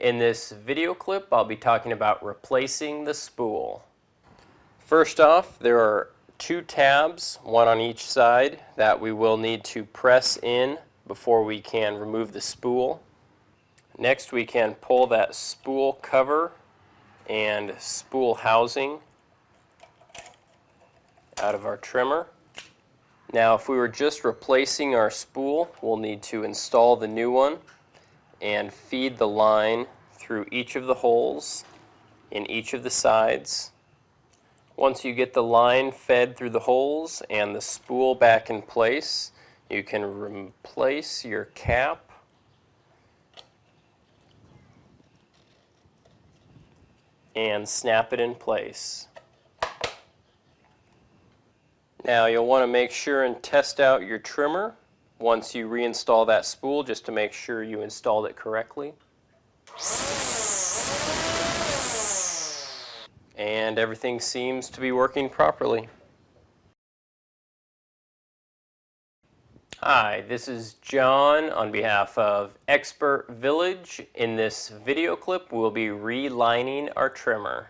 In this video clip, I'll be talking about replacing the spool. First off, there are two tabs, one on each side, that we will need to press in before we can remove the spool. Next, we can pull that spool cover and spool housing out of our trimmer. Now, if we were just replacing our spool, we'll need to install the new one and feed the line through each of the holes in each of the sides. Once you get the line fed through the holes and the spool back in place, you can replace your cap and snap it in place. Now you'll want to make sure and test out your trimmer once you reinstall that spool, just to make sure you installed it correctly. And everything seems to be working properly. Hi, this is John on behalf of Expert Village. In this video clip, we'll be relining our trimmer.